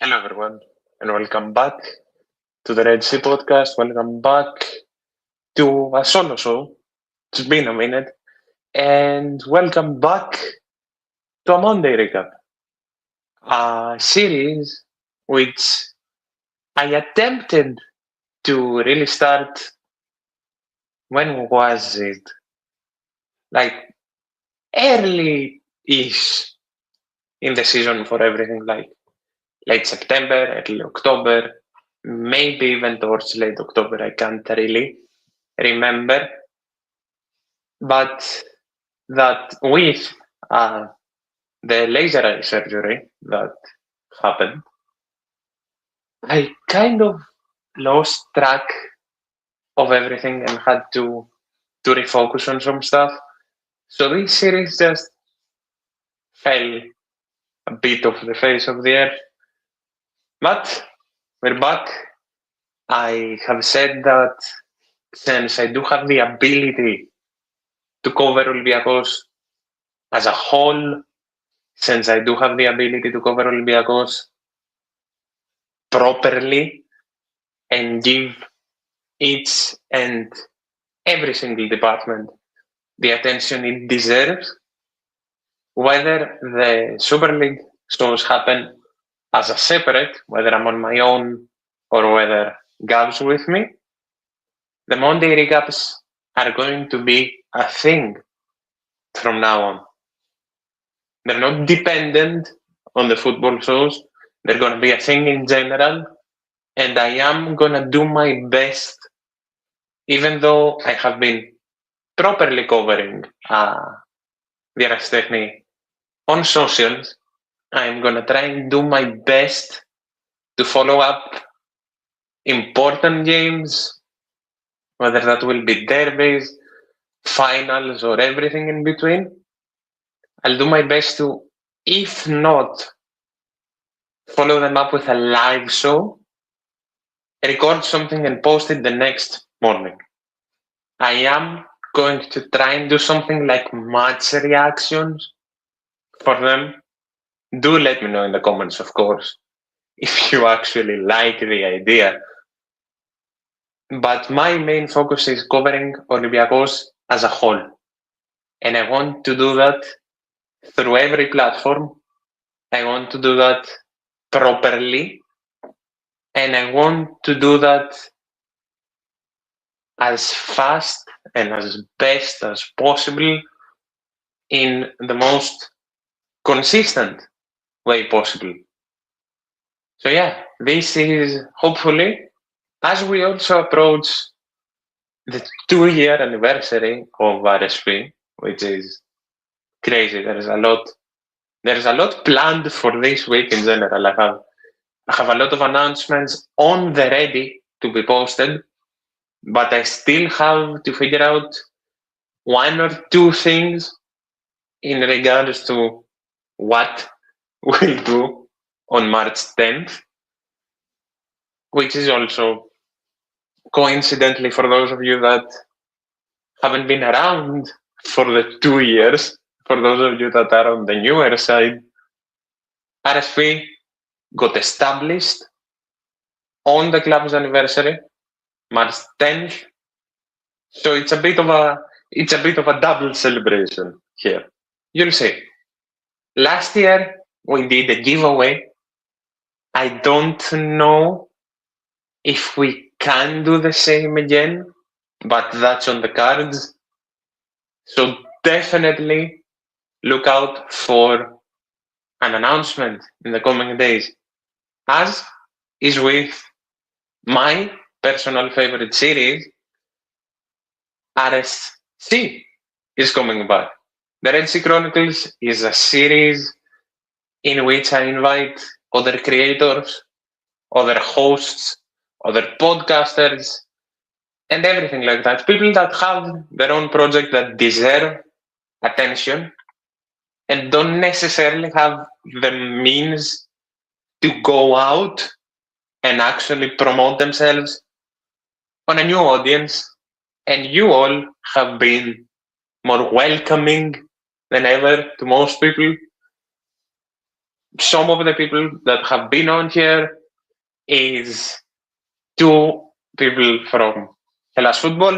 Hello, everyone, and welcome back to the Red Sea podcast. Welcome back to a solo show. It's been a minute, and welcome back to a Monday recap, a series which I attempted to really start. When was it? Like early-ish in the season for everything, like late September, early October, maybe even towards late October. I can't really remember, but that with the laser eye surgery that happened, I kind of lost track of everything and had to refocus on some stuff. So this series just fell a bit off the face of the earth. But we're back. I have said that since I do have the ability to cover Olympiacos as a whole, since I do have the ability to cover Olympiacos properly and give each and every single department the attention it deserves, whether the Super League shows happen as a separate, whether I'm on my own or whether Gav's with me, the Monday recaps are going to be a thing from now on. They're not dependent on the football shows. They're going to be a thing in general. And I am going to do my best, even though I have been properly covering the Arastechni on socials, I'm going to try and do my best to follow up important games, whether that will be derbies, finals, or everything in between. I'll do my best to, if not follow them up with a live show, record something and post it the next morning. I am going to try and do something like match reactions for them. Do let me know in the comments, of course, if you actually like the idea. But my main focus is covering Olympiacos as a whole. And I want to do that through every platform. I want to do that properly. And I want to do that as fast and as best as possible in the most consistent way possible. So yeah, this is hopefully, as we also approach the 2-year anniversary of RSP, which is crazy. There's a lot planned for this week in general. I have a lot of announcements on the ready to be posted, but I still have to figure out one or two things in regards to what we'll do on March 10th, which is also coincidentally for those of you that haven't been around for the 2 years, for those of you that are on the newer side, RSP got established on the club's anniversary, March 10th. So it's a bit of a double celebration here. You'll see. Last year we did a giveaway. I don't know if we can do the same again, but that's on the cards. So definitely look out for an announcement in the coming days, as is with my personal favorite series, RSC is coming back. The Red Sea Chronicles is a series in which I invite other creators, other hosts, other podcasters, and everything like that. People that have their own project that deserve attention and don't necessarily have the means to go out and actually promote themselves on a new audience. And you all have been more welcoming than ever to most people. some of the people that have been on here is two people from Hellas football.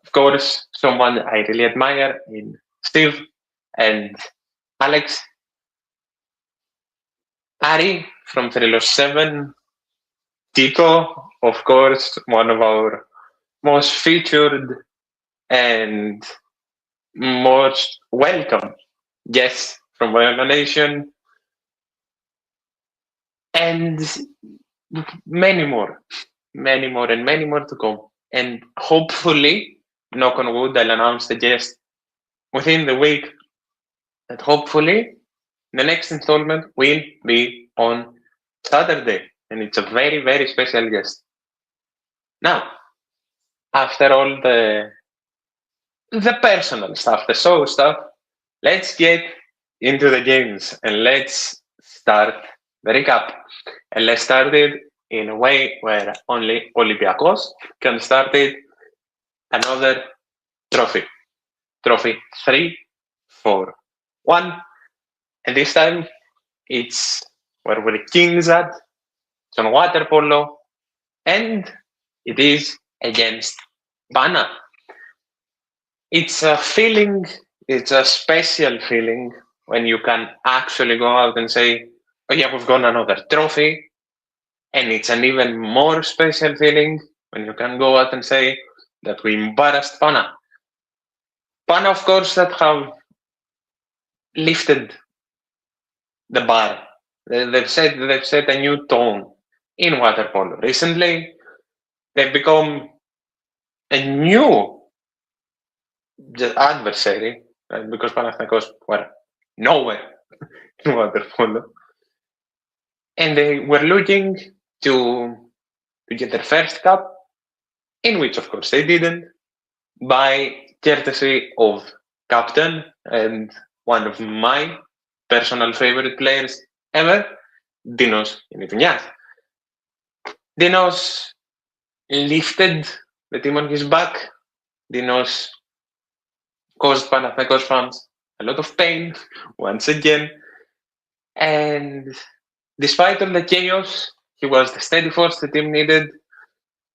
Of course, someone I really admire in Steve and Alex. Ari from 307. Tito, of course, one of our most featured and most welcome guests from Viola Nation. And many more to come. And hopefully, knock on wood, I'll announce the guest within the week. And hopefully, the next installment will be on Saturday. And it's a very, very special guest. Now, after all the personal stuff, the show stuff, let's get into the games and let's start the recap. And let's start it in a way where only Olympiacos can start it. Another trophy. Trophy 3, 4, 1. And this time it's where we're the kings at. It's on water polo. And it is against Pana. It's a feeling, it's a special feeling when you can actually go out and say, oh yeah, we've got another trophy. And it's an even more special feeling when you can go out and say that we embarrassed Pana. Pana, of course, that have lifted the bar. They've set a new tone in water polo. Recently, they've become a new adversary because Panathinaikos were nowhere in water polo. And they were looking to get their first cup, in which, of course, they didn't, by courtesy of captain and one of my personal favorite players ever, Dinos Yannitounas. Dinos lifted the team on his back. Dinos caused Panathinaikos fans a lot of pain once again. And despite all the chaos, he was the steady force the team needed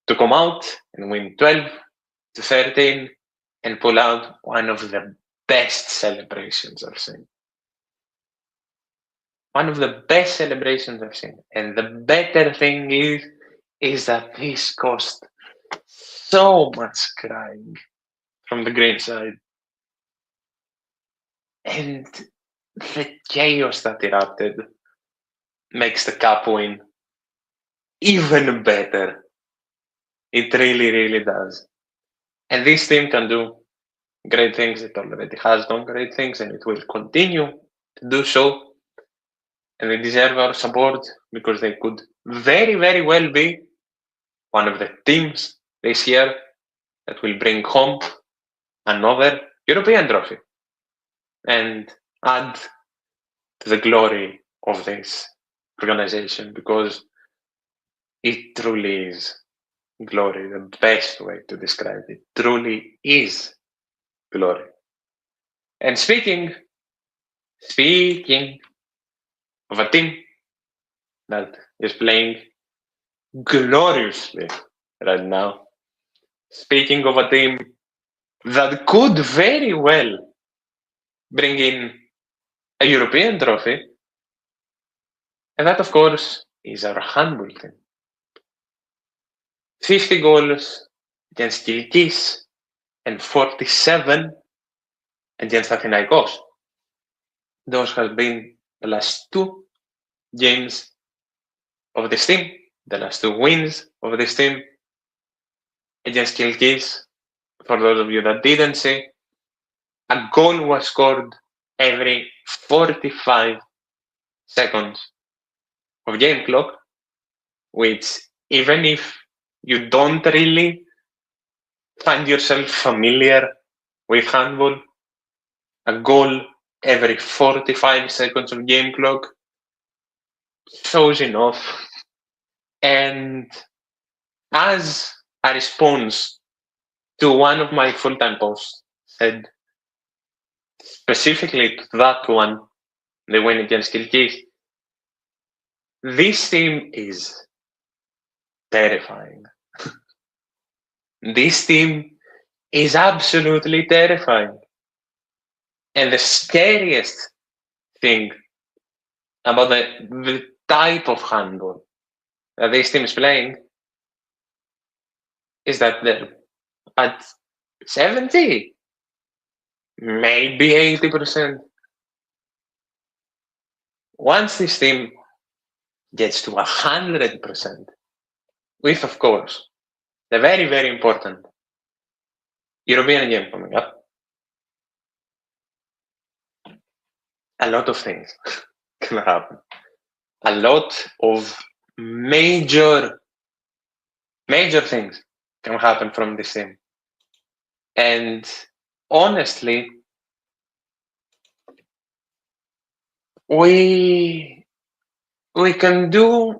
to come out and win 12-13 and pull out one of the best celebrations I've seen. One of the best celebrations I've seen. And the better thing is that this cost so much crying from the green side. And the chaos that erupted makes the cup win even better. It really, really does. And this team can do great things. It already has done great things and it will continue to do so. And they deserve our support because they could very, very well be one of the teams this year that will bring home another European trophy and add to the glory of this organization because it truly is glory. The best way to describe it truly is glory. And speaking of a team that is playing gloriously right now, speaking of a team that could very well bring in a European trophy, and that, of course, is our handball team. 50 goals against Kilkis and 47 against Panathinaikos. Those have been the last two games of this team, the last two wins of this team against Kilkis. For those of you that didn't see, a goal was scored every 45 seconds of game clock, which even if you don't really find yourself familiar with handball, a goal every 45 seconds of game clock shows enough. And as a response to one of my full-time posts said, specifically to that one, the win against Kilkis, this team is terrifying. This team is absolutely terrifying. And the scariest thing about the type of handball that this team is playing is that they're at 70, maybe 80%. Once this team gets to 100%, with, of course, the very, very important European game coming up, a lot of things can happen. A lot of major things can happen from this team. And honestly, we can do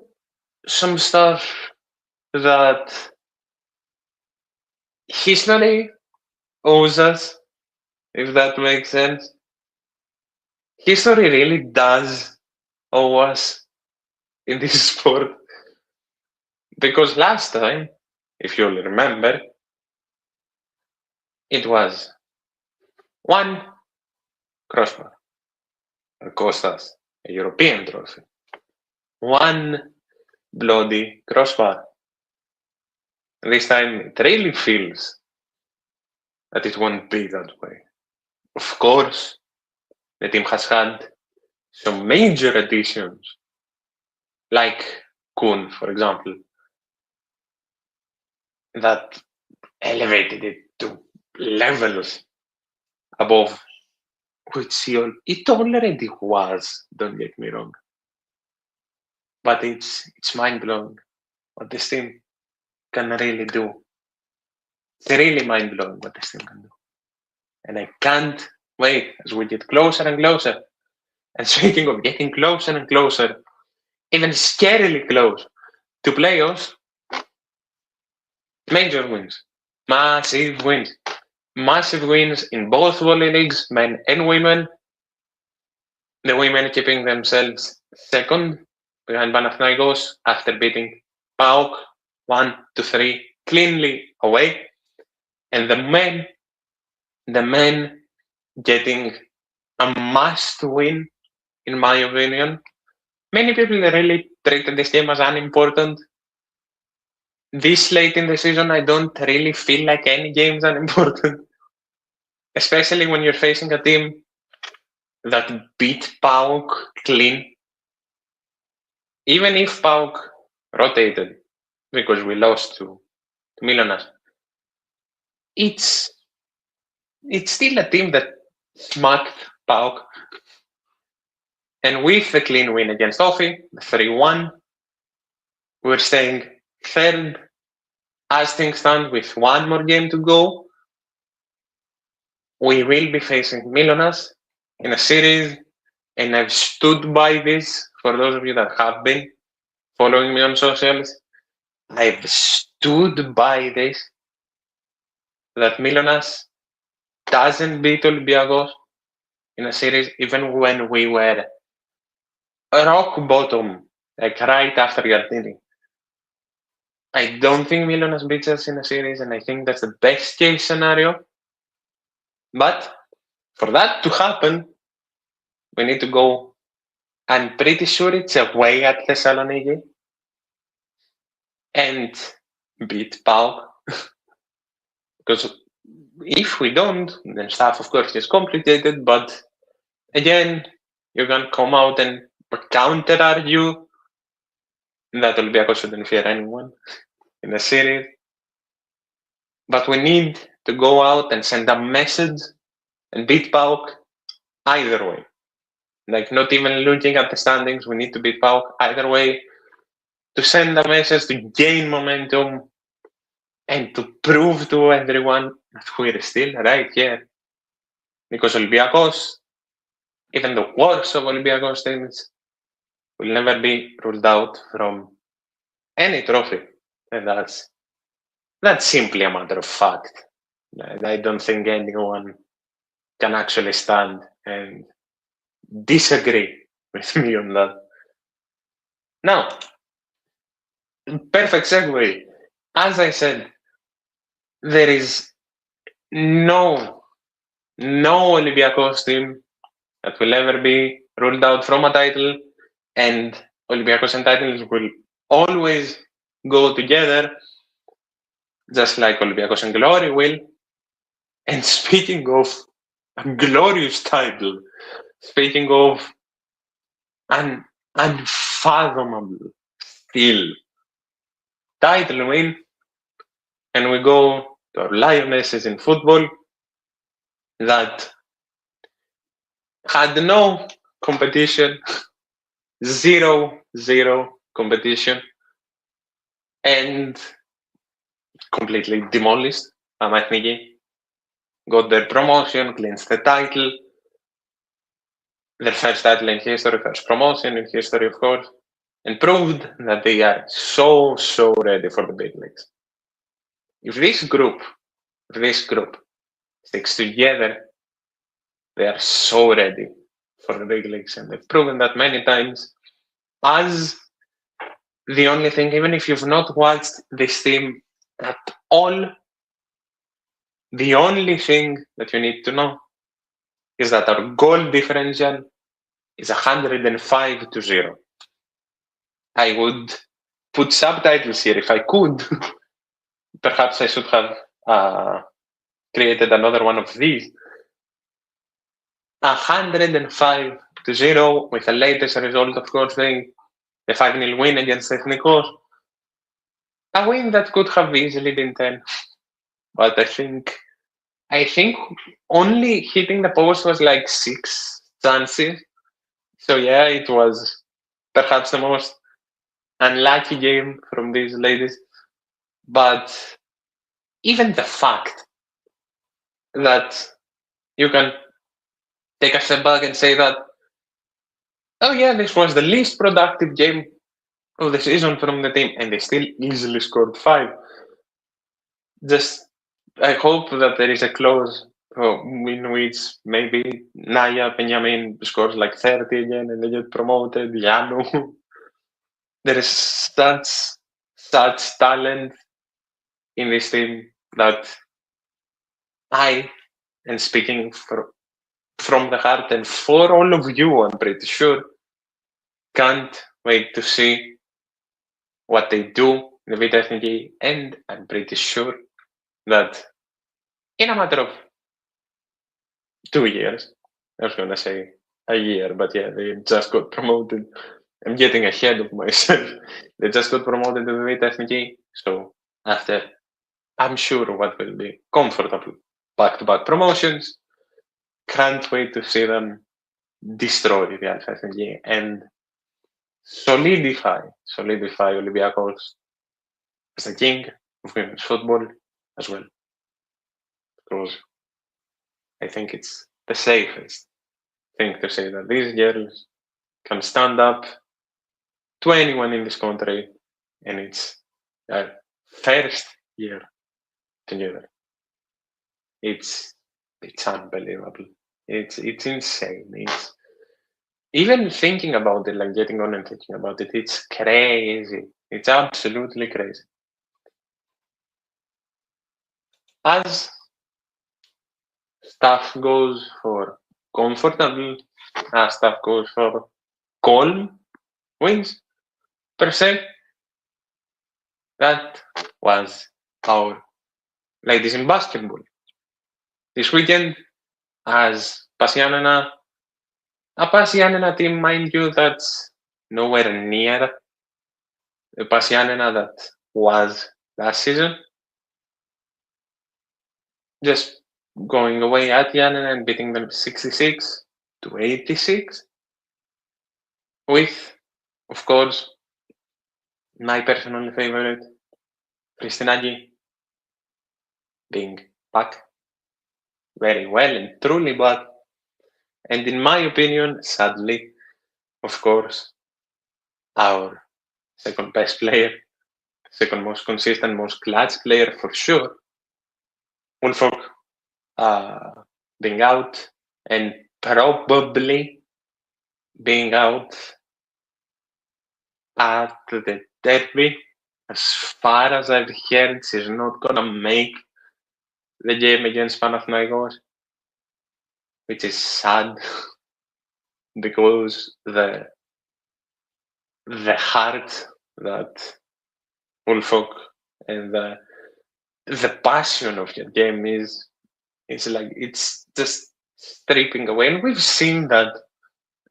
some stuff that history owes us, if that makes sense. History really does owe us in this sport. Because last time, if you'll remember, it was one crossbar that cost us a European trophy. One bloody crossbar. This time it really feels that it won't be that way. Of course, the team has had some major additions, like Kuhn, for example, that elevated it to levels above which it already was, don't get me wrong. But it's mind-blowing what this team can really do. It's really mind-blowing what this team can do. And I can't wait as we get closer and closer. And speaking of getting closer and closer, even scarily close to playoffs, major wins, massive wins. Massive wins in both VolleyLeagues, men and women. The women keeping themselves second behind Panathinaikos after beating PAOK 1-3 cleanly away. And the men getting a must win, in my opinion. Many people really treated this game as unimportant. This late in the season, I don't really feel like any games are unimportant. Especially when you're facing a team that beat PAOK clean. Even if PAOK rotated, because we lost to Milonas, it's still a team that smacked PAOK. And with the clean win against Ofi, 3-1, we're staying third as things stand with one more game to go. We will be facing Milonas in a series, and I've stood by this for those of you that have been following me on socials. I've stood by this, that Milonas doesn't beat Olympiacos in a series, even when we were rock bottom, like right after Gardini. I don't think Milonas beats us in a series, and I think that's the best case scenario. But for that to happen, we need to go. I'm pretty sure it's away at Thessaloniki and beat PAOK. Because if we don't, then stuff, of course, is complicated. But again, you can come out and counter argue that Olympiacos shouldn't fear anyone in a series. But we need to go out and send a message and beat PAOK either way. Like, not even looking at the standings, we need to beat PAOK either way to send a message, to gain momentum, and to prove to everyone that we're still right here. Because Olympiacos, even the worst of Olympiacos teams, will never be ruled out from any trophy. And that's simply a matter of fact. I don't think anyone can actually stand and disagree with me on that. Now, perfect segue. As I said, there is no Olympiacos team that will ever be ruled out from a title, and Olympiacos and titles will always go together, just like Olympiacos and glory will. And speaking of a glorious title, speaking of an unfathomable still title win, and we go to our lionesses in football that had no competition, zero competition, and completely demolished Panathinaiki, got their promotion, clinched the title, their first title in history, first promotion in history, of course, and proved that they are so ready for the big leagues. If this group sticks together, they are so ready for the big leagues, and they've proven that many times. As the only thing, even if you've not watched this team at all, the only thing that you need to know is that our goal differential is 105-0. I would put subtitles here if I could. Perhaps I should have created another one of these. 105-0 with the latest result, of course, being the 5-0 win against Ethnikos. A win that could have easily been 10. But I think only hitting the post was like 6 chances. So yeah, it was perhaps the most unlucky game from these ladies. But even the fact that you can take a step back and say that, oh yeah, this was the least productive game of the season from the team, and they still easily scored 5. Just, I hope that there is a clause in which maybe Naya Benjamin scores like 30 again and they get promoted. Yanu. There is such talent in this team that and speaking from the heart and for all of you, I'm pretty sure, can't wait to see what they do in the Vita Ethnici, and I'm pretty sure that in a matter of 2 years, I was gonna say a year, but yeah, they just got promoted. I'm getting ahead of myself. They just got promoted to the Vita Ethnici, so after, I'm sure what will be comfortable back-to-back promotions, can't wait to see them destroy the Alpha Ethnici and solidify Olympiacos as the king of women's football as well. Because I think it's the safest thing to say that these girls can stand up to anyone in this country, and it's their first year together. It's unbelievable. It's insane. It's even thinking about it, like getting on and thinking about it, it's crazy. It's absolutely crazy. As stuff goes for comfortable, as stuff goes for calm wins, per se, that was our ladies in basketball. This weekend, as a Pasianena team, mind you, that's nowhere near the Pasianena that was last season. Just going away at Yanina and beating them 66-86 with, of course, my personal favorite, Kristinagi, being back very well and truly back. And in my opinion, sadly, of course, our second best player, second most consistent, most clutch player for sure, Wolfok, being out and probably being out at the derby. As far as I've heard, she's not gonna make the game against Panathinaikos, which is sad because the heart that Ulfok and the passion of your game is like it's just stripping away, and we've seen that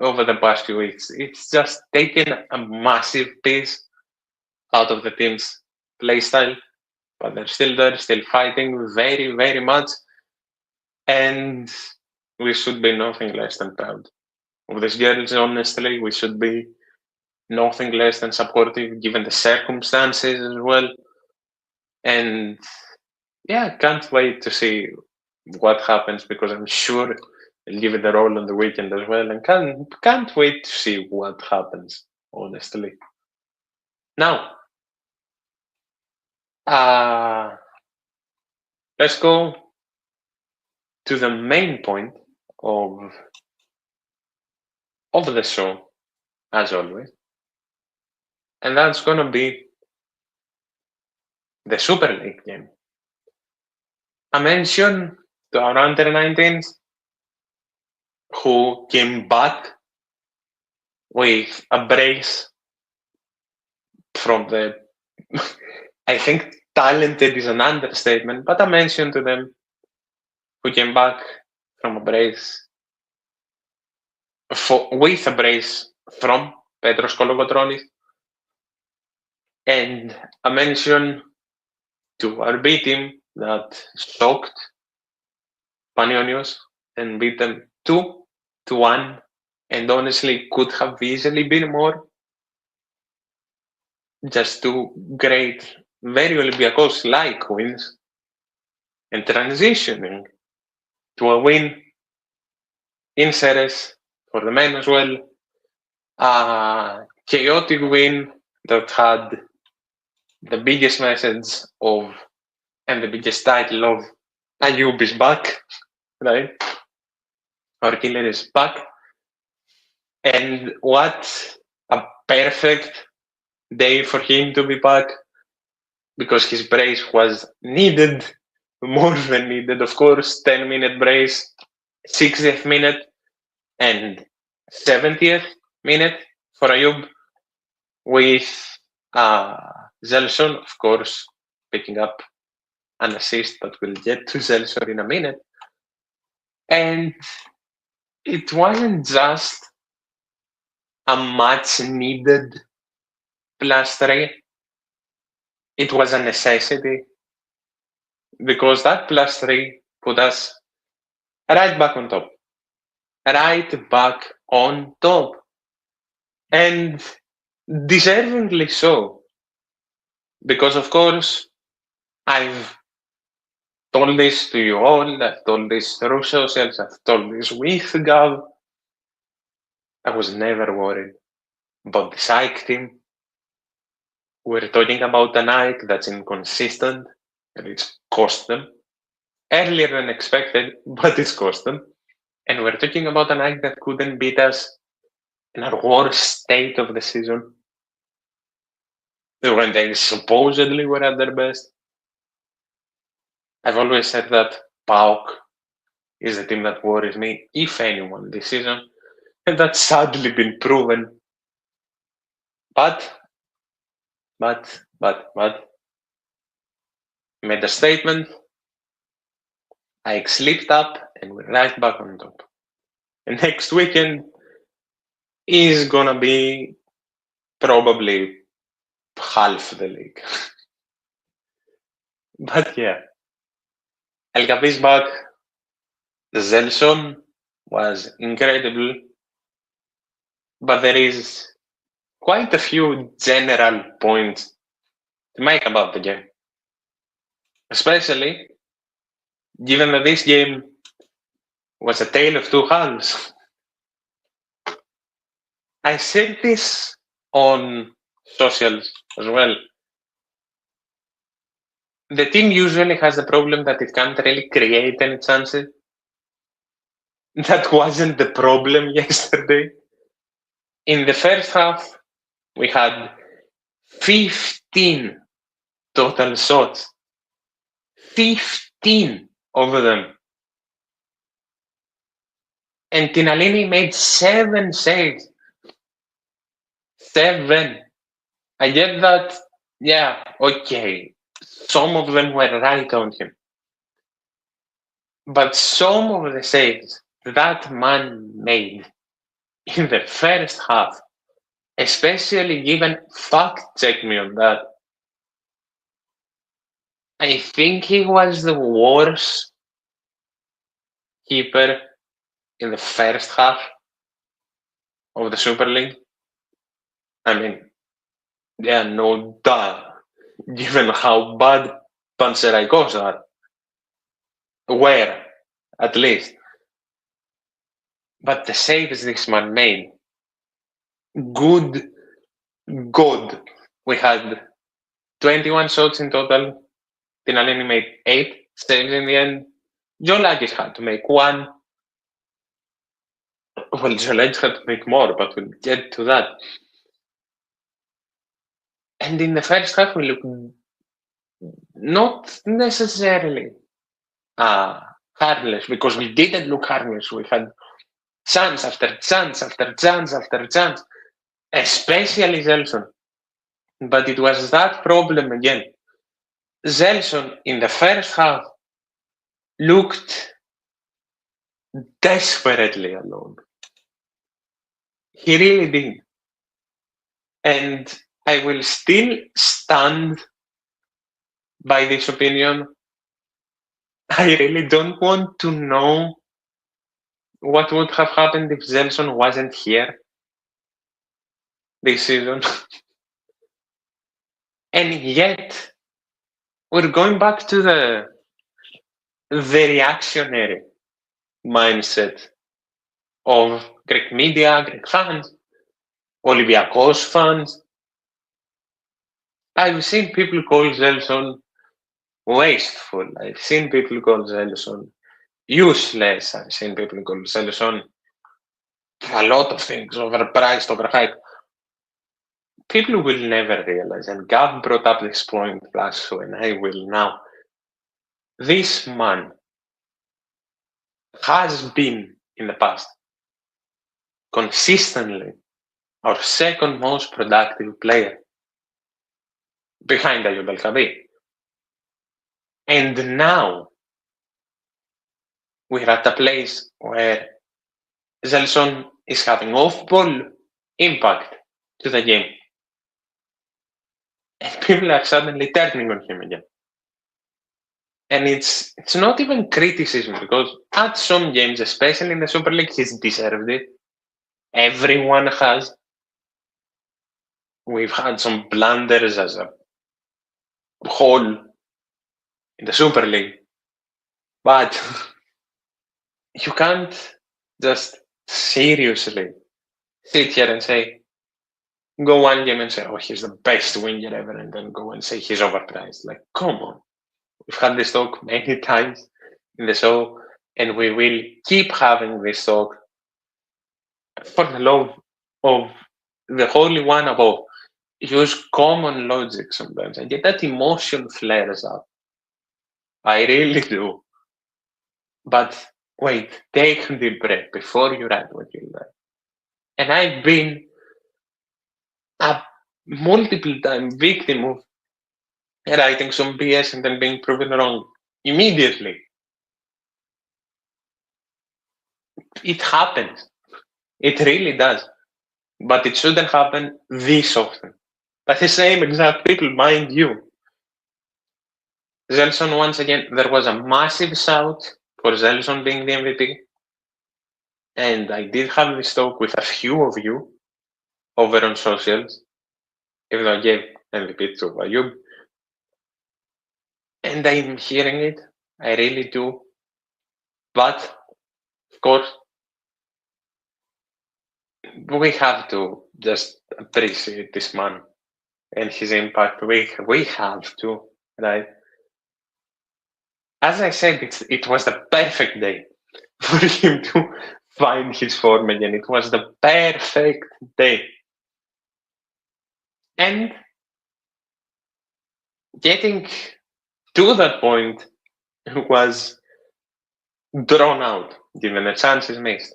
over the past few weeks. It's just taken a massive piece out of the team's play style, but they're still there, still fighting very, very much, and we should be nothing less than proud of these girls. Honestly, we should be nothing less than supportive given the circumstances as well. And yeah, can't wait to see what happens, because I'm sure they'll give it a roll on the weekend as well, and can't wait to see what happens, honestly. Now, let's go to the main point of the show, as always, and that's going to be the Super League game. I mentioned to our under-19s who came back with a brace from the, I think talented is an understatement, but I mentioned to them who came back from a brace, with a brace from Petros Kolokotronis, and I mentioned to our B team that shocked Panionios and beat them 2-1, and honestly could have easily been more. Just two great, very Olympiacos-like wins, and transitioning to a win in Ceres for the men as well. A chaotic win that had the biggest message of, and the biggest title of, Ayub is back, right? Our killer is back. And what a perfect day for him to be back, because his brace was needed, more than needed, of course. 10-minute brace, 60th minute and 70th minute for Ayub, with Zelson, of course, picking up an assist, but we'll get to Zelson in a minute. And it wasn't just a much needed +3, it was a necessity, because that +3 put us right back on top. Right back on top. And deservingly so. Because, of course, I've told this to you all, I've told this through socials, I've told this with Gav. I was never worried about the psych team. We're talking about a Nike that's inconsistent, and it's cost them. Earlier than expected, but it's cost them. And we're talking about a Nike that couldn't beat us in our worst state of the season, when they supposedly were at their best. I've always said that PAOK is the team that worries me, if anyone, this season, and that's sadly been proven. But made a statement, I slipped up, and we're right back on top. And next weekend is gonna be probably half the league. But yeah, El Capi's back. Zelson was incredible, but there is quite a few general points to make about the game, especially given that this game was a tale of two halves. I said this on socials as well. The team usually has the problem that it can't really create any chances. That wasn't the problem yesterday. In the first half, we had 15 total shots. 15 of them. And Tinalini made 7 saves. 7. I get that, yeah, okay. Some of them were right on him. But some of the saves that man made in the first half, especially given, fact check me on that, I think he was the worst keeper in the first half of the Super League. I mean, yeah, no doubt, given how bad Olympiacos are. Were, at least. But the saves this man made, good. We had 21 shots in total. Tinalini made 8 saves in the end. Jolagis had to make 1. Well, Jolagis had to make more, but we'll get to that. And in the first half, we looked not necessarily harmless, because we didn't look harmless. We had chance after chance after chance after chance, especially Zelson. But it was that problem again. Zelson in the first half looked desperately alone. He really did. And I will still stand by this opinion. I really don't want to know what would have happened if Zelson wasn't here this season. And yet, we're going back to the reactionary mindset of Greek media, Greek fans, Olympiacos fans. I've seen people call Zelson wasteful. I've seen people call Zelson useless. I've seen people call Zelson a lot of things, overpriced, overhyped. People will never realize, and Gav brought up this point last show, and I will now. This man has been, in the past, consistently our second most productive player, behind Ayub El-Khabi. And now, we're at a place where Zelson is having off-ball impact to the game. And people are suddenly turning on him again. And it's not even criticism, because at some games, especially in the Super League, he's deserved it. Everyone has. We've had some blunders as a whole in the Super League. But you can't just seriously sit here and say, go one game and say, oh, he's the best winger ever, and then go and say he's overpriced. Like, come on. We've had this talk many times in the show, and we will keep having this talk for the love of the Holy One above. Use common logic sometimes. I get that emotion flares up. I really do. But wait, take a deep breath before you write what you write. And I've been a multiple time victim of writing some BS and then being proven wrong immediately. It happens. It really does. But it shouldn't happen this often. But the same exact people, mind you. Zelson, once again, there was a massive shout for Zelson being the MVP. And I did have this talk with a few of you over on socials, even though I gave MVP to Ayub. And I'm hearing it. I really do. But, of course, we have to just appreciate this man and his impact. We have to, right? As I said, it was the perfect day for him to find his form again. It was the perfect day. And getting to that point was drawn out, given the chances missed.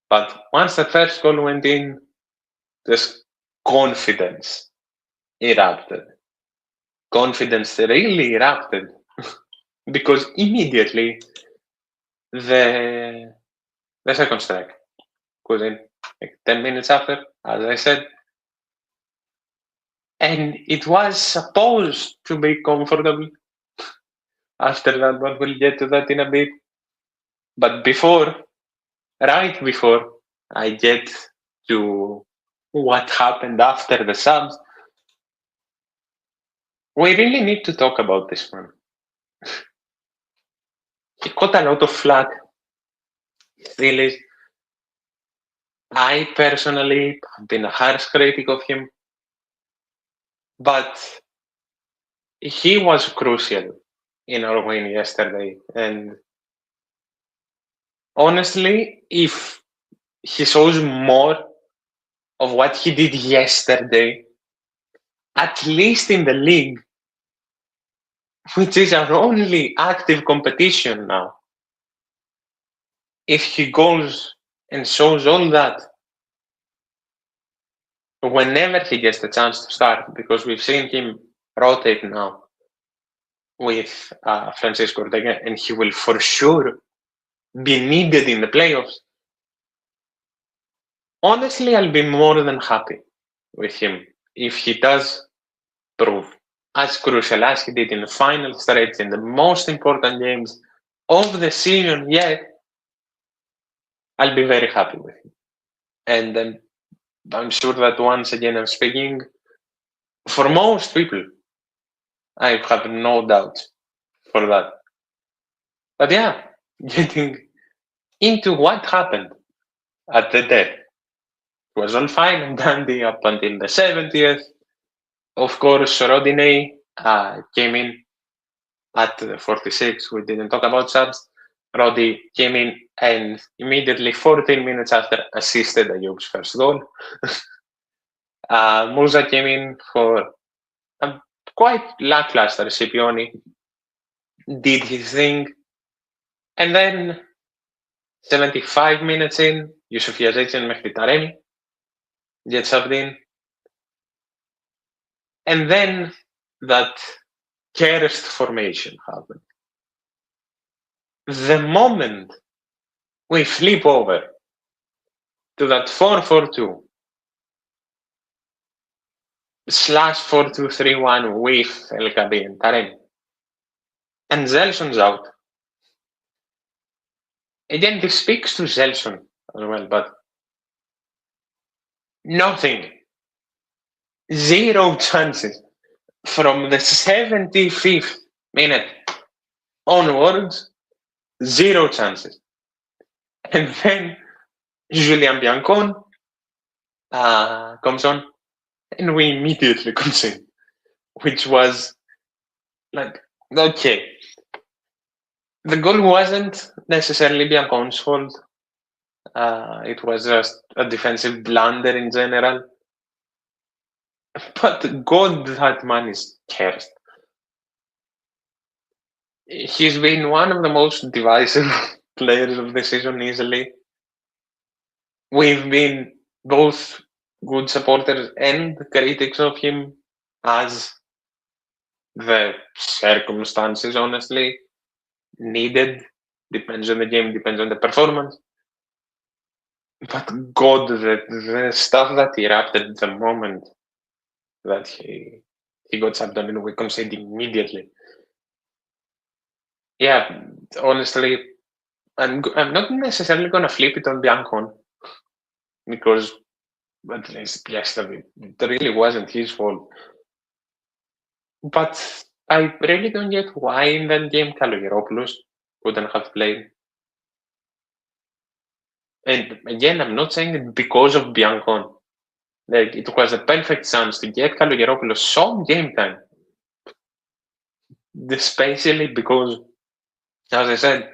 But once the first goal went in, this confidence erupted. Confidence really erupted because immediately the second strike was in, like 10 minutes after, as I said. And it was supposed to be comfortable after that, but we'll get to that in a bit. But right before I get to what happened after the subs, we really need to talk about this one. He got a lot of flack. Still is. I personally have been a harsh critic of him, but he was crucial in our win yesterday. And honestly, if he shows more of what he did yesterday, at least in the league, which is our only active competition now, if he goes and shows all that whenever he gets the chance to start, because we've seen him rotate now with Francisco Ortega, and he will for sure be needed in the playoffs. Honestly, I'll be more than happy with him if he does prove as crucial as he did in the final stretch, in the most important games of the season yet. I'll be very happy with him. And I'm sure that once again I'm speaking for most people. I have no doubt for that. But yeah, getting into what happened at the death. It was all fine and dandy up until the 70th. Of course, Rodinei came in at the 46. We didn't talk about subs. Roddy came in and immediately 14 minutes after assisted Ayub's first goal. Musa came in for a quite lackluster. Scipioni did his thing. And then 75 minutes in, Yusuf Yazic and Mehdi Taremi get subbed in. And then that cursed formation happened. The moment we flip over to that 4-4-2 / 4-2-3-1 with El Gabi and Taremi, and Zelson's out. Again, this speaks to Zelson as well, but nothing. 0 chances from the 75th minute onwards. 0 chances. And then Julien Biancon comes on and we immediately concede, which was like, okay. The goal wasn't necessarily Biancon's fault. It was just a defensive blunder in general. But God, that man is cursed. He's been one of the most divisive players of the season easily. We've been both good supporters and critics of him as the circumstances, honestly, needed. Depends on the game, depends on the performance. But God, the stuff that erupted the moment that he got subbed on and we conceded immediately. Yeah, honestly, I'm not necessarily going to flip it on Biancon because at least yesterday it really wasn't his fault. But I really don't get why in that game Kalogeropoulos wouldn't have played. And again, I'm not saying it because of Biancon. Like, it was a perfect chance to get Kalogeropoulos some game time. Especially because, as I said,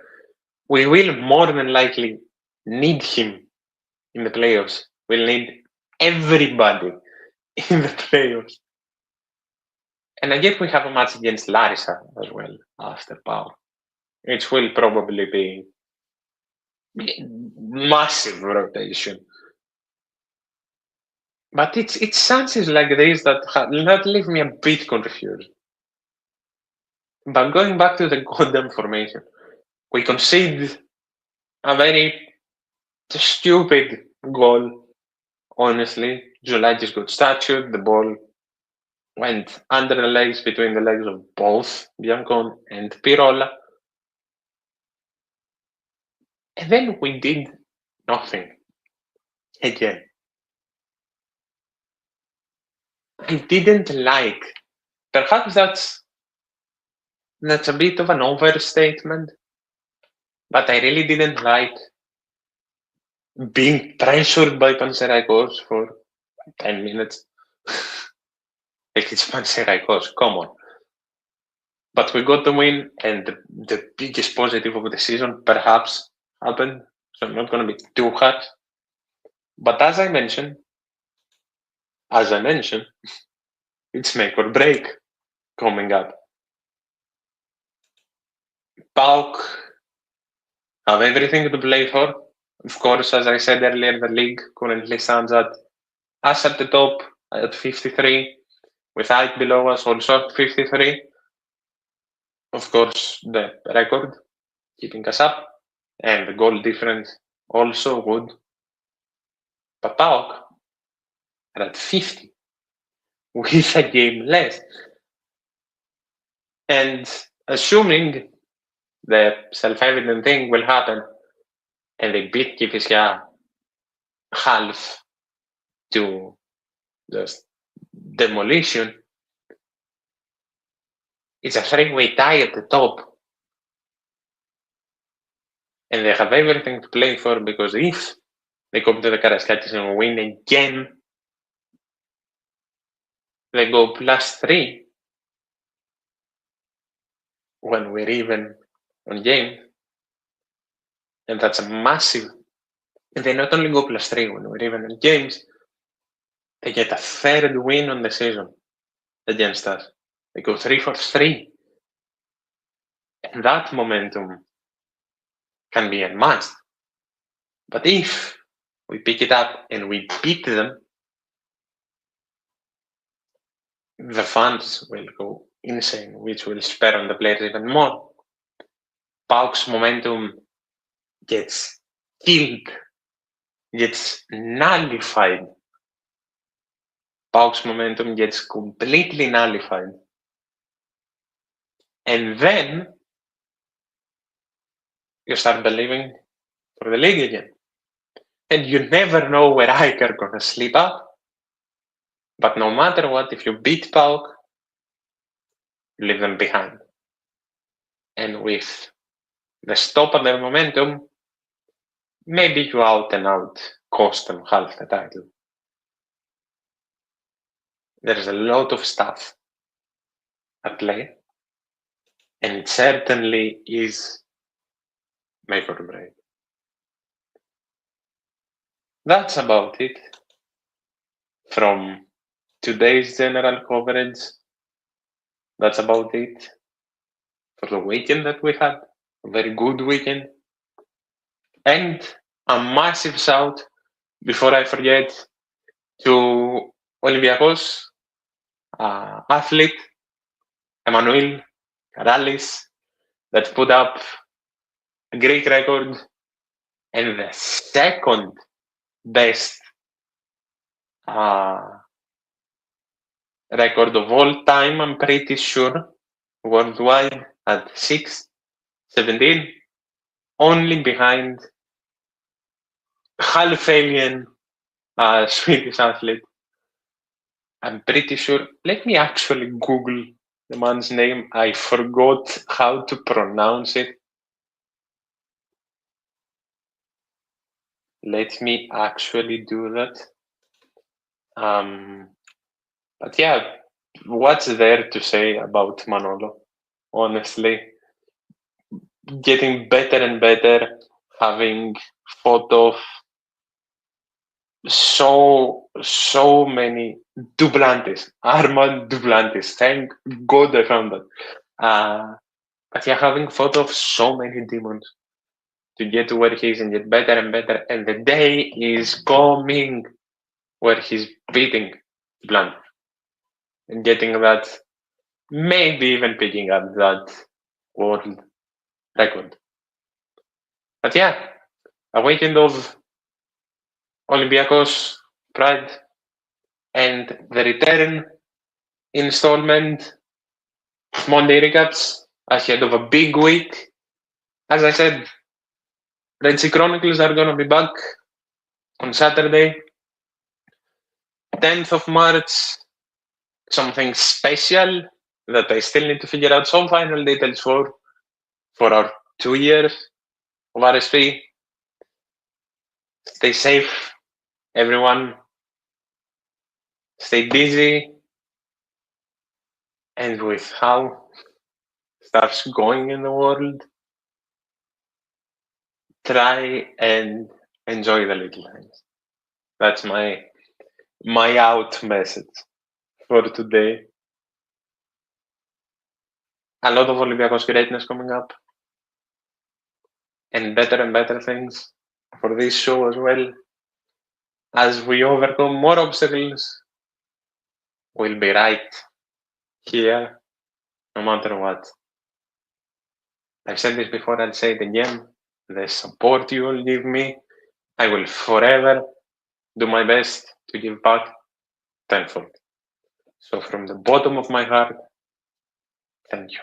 we will more than likely need him in the playoffs. We'll need everybody in the playoffs. And again, we have a match against Larissa as well after PAOK, which will probably be massive rotation. But it's chances like this that leave me a bit confused. But going back to the goddamn formation, we conceded a very stupid goal. Honestly, Zulakis got statue. The ball went under the legs, between the legs of both Biancon and Pirola. And then we did nothing again. I didn't like. Perhaps that's a bit of an overstatement, but I really didn't like being pressured by Panserikos for 10 minutes. Like, it's Panserikos, come on. But we got the win, and the biggest positive of the season perhaps happened, so I'm not going to be too hard. But as I mentioned, it's make or break coming up. PAOK have everything to play for. Of course, as I said earlier, the league currently stands at us at the top at 53, with Ike below us also at 53. Of course, the record keeping us up, and the goal difference also good. But PAOK are at 50 with a game less. And assuming the self-evident thing will happen and they beat Kifissia half to just demolition, it's a three-way tie at the top. And they have everything to play for, because if they come to the Karaiskakis and win again, they go +3 when we're even on game. And that's a massive. And they not only go +3 when we're even in games, they get a third win on the season against us. They go 3 for 3. And that momentum can be unmatched. But if we pick it up and we beat them, the fans will go insane, which will spur on the players even more. PAOK's momentum gets killed, gets nullified. PAOK's momentum gets completely nullified. And then you start believing for the league again. And you never know where Ike are going to slip up. But no matter what, if you beat PAOK, you leave them behind. And with the stop of their momentum, maybe you out and out cost them half the title. There's a lot of stuff at play, and it certainly is make or break. That's about it from today's general coverage. That's about it for the weekend that we had. A very good weekend. And a massive shout, before I forget, to Olympiacos athlete Emmanuel Karalis, that put up a Greek record and the second best record of all time, I'm pretty sure, worldwide at 6:17, only behind half alien Swedish athlete. I'm pretty sure. Let me actually Google the man's name. I forgot how to pronounce it. Let me actually do that. But yeah, what's there to say about Manolo? Honestly, getting better and better, having fought off so many Duplantis, Armand Duplantis. Thank God I found that. But yeah, having thought of so many demons to get to where he is and get better and better, and the day is coming where he's beating Blunt and getting that, maybe even picking up that world record. But yeah, a weekend of Olympiacos pride and the return installment Monday recaps ahead of a big week. As I said, Red Sea Chronicles are going to be back on Saturday, 10th of March. Something special that I still need to figure out some final details for our 2 years of RSP. Stay safe, everyone. Stay busy. And with how stuff's going in the world, try and enjoy the little things. That's my out message for today. A lot of Olympiacos greatness coming up. And better things for this show as well. As we overcome more obstacles, we'll be right here, no matter what. I've said this before, I'll say it again. The support you will give me, I will forever do my best to give back tenfold. So from the bottom of my heart, thank you.